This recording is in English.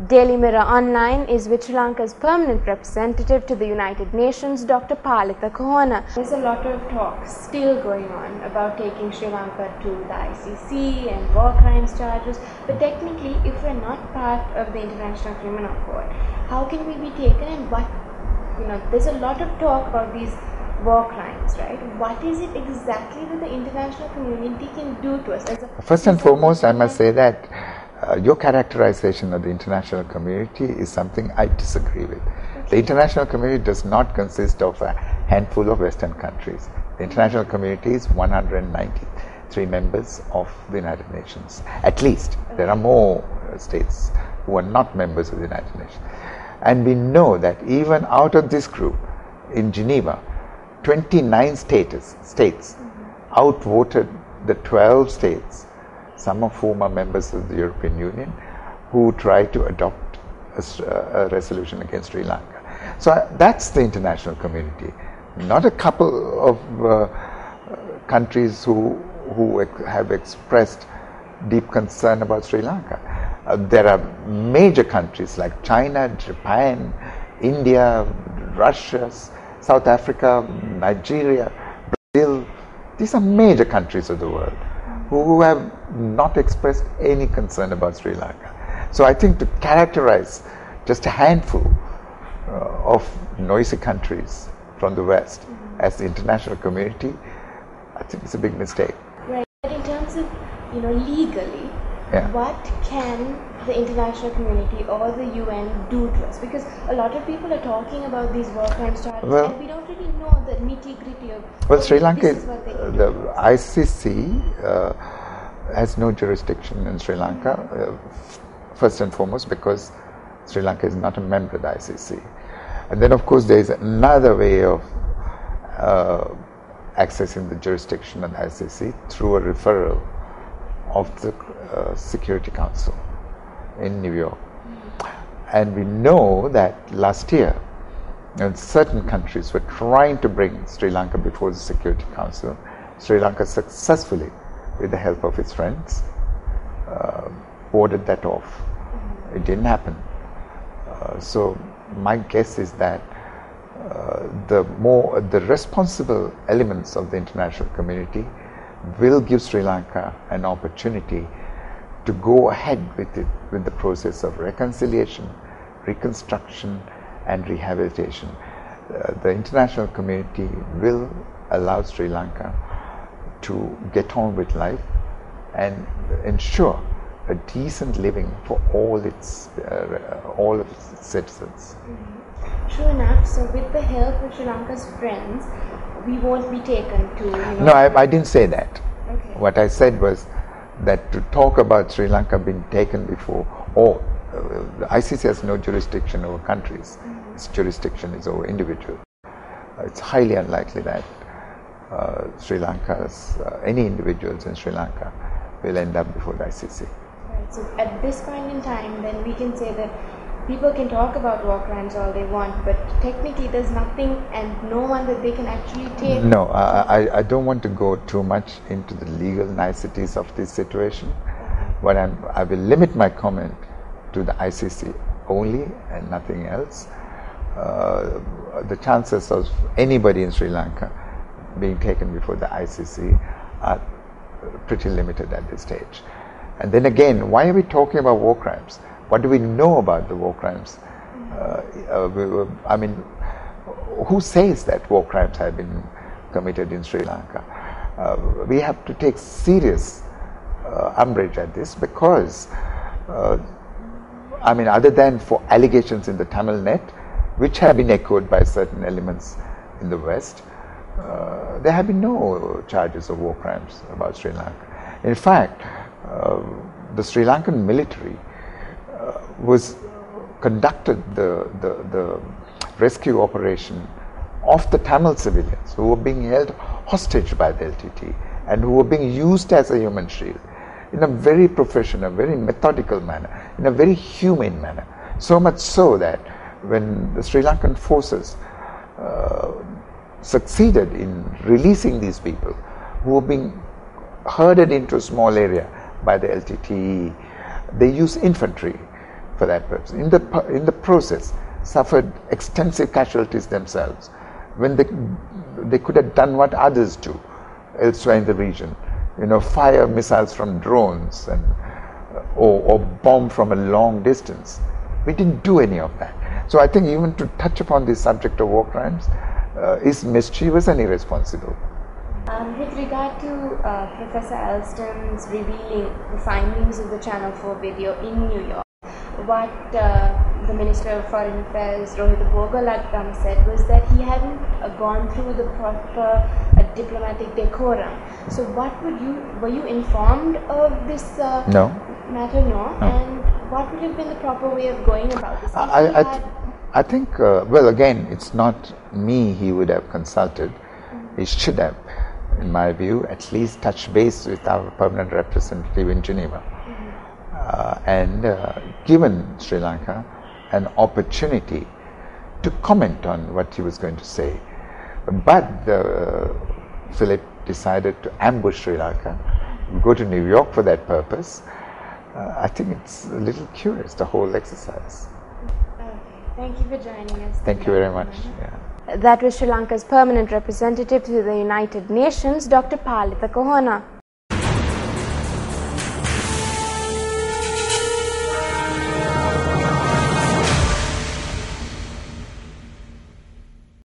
Daily Mirror Online is with Sri Lanka's Permanent Representative to the United Nations, Dr. Palitha Kohona. There's a lot of talk still going on about taking Sri Lanka to the ICC and war crimes charges, but technically if we're not part of the International Criminal Court, how can we be taken, and what, there's a lot of talk about these war crimes, right? What is it exactly that the international community can do to us? First and foremost, I must say that your characterization of the international community is something I disagree with. The international community does not consist of a handful of Western countries. The international community is 193 members of the United Nations. At least, there are more states who are not members of the United Nations. And we know that even out of this group, in Geneva, 29 states outvoted the 12 states, some of whom are members of the European Union, who try to adopt a resolution against Sri Lanka. So that's the international community, not a couple of countries who have expressed deep concern about Sri Lanka. There are major countries like China, Japan, India, Russia, South Africa, Nigeria, Brazil. These are major countries of the world who have not expressed any concern about Sri Lanka. So I think to characterize just a handful of noisy countries from the West as the international community, I think it's a big mistake. Right. But in terms of, legally, what can the international community or the UN do to us? Because a lot of people are talking about these war crimes charges, and we don't really know the nitty-gritty of. Well, Sri Lanka, the ICC has no jurisdiction in Sri Lanka. First and foremost, because Sri Lanka is not a member of the ICC, and then of course there is another way of accessing the jurisdiction of the ICC through a referral of the Security Council in New York. And we know that last year certain countries were trying to bring Sri Lanka before the Security Council. Sri Lanka successfully, with the help of its friends, warded that off. It didn't happen. So my guess is that the responsible elements of the international community will give Sri Lanka an opportunity to go ahead with the process of reconciliation, reconstruction, and rehabilitation. The international community will allow Sri Lanka to get on with life and ensure a decent living for all of its citizens. True enough. So with the help of Sri Lanka's friends, we won't be taken to. No, I didn't say that. Okay. What I said was that to talk about Sri Lanka being taken before, the ICC has no jurisdiction over countries. Its jurisdiction is over individuals. It's highly unlikely that Sri Lanka's any individuals in Sri Lanka will end up before the ICC. Right. So at this point in time, then we can say that people can talk about war crimes all they want, but technically there's nothing and no one that they can actually take. No, I don't want to go too much into the legal niceties of this situation, but I will limit my comment to the ICC only and nothing else. The chances of anybody in Sri Lanka being taken before the ICC are pretty limited at this stage. And then again, why are we talking about war crimes? What do we know about the war crimes? I mean, who says that war crimes have been committed in Sri Lanka? We have to take serious umbrage at this because, other than for allegations in the Tamil net, which have been echoed by certain elements in the West, there have been no charges of war crimes about Sri Lanka. In fact, the Sri Lankan military conducted the rescue operation of the Tamil civilians who were being held hostage by the LTTE and who were being used as a human shield in a very professional, very methodical manner, in a very humane manner. So much so that when the Sri Lankan forces succeeded in releasing these people who were being herded into a small area by the LTTE, they used infantry for that purpose. In the process, suffered extensive casualties themselves, when they could have done what others do elsewhere in the region, fire missiles from drones and or bomb from a long distance. We didn't do any of that. So I think even to touch upon the subject of war crimes is mischievous and irresponsible. With regard to Professor Alston's revealing the findings of the Channel 4 video in New York, what the Minister of Foreign Affairs, Rohit Bogalattam, said was that he hadn't gone through the proper diplomatic decorum. So were you informed of this No. matter? No. And what would have been the proper way of going about this? I think, well, again, it's not me he would have consulted. He should have, in my view, at least touch base with our permanent representative in Geneva and given Sri Lanka an opportunity to comment on what he was going to say. But Philip decided to ambush Sri Lanka, go to New York for that purpose. I think it's a little curious, the whole exercise. Okay, thank you for joining us. Thank you very much. Yeah. That was Sri Lanka's Permanent Representative to the United Nations, Dr. Palitha Kohona.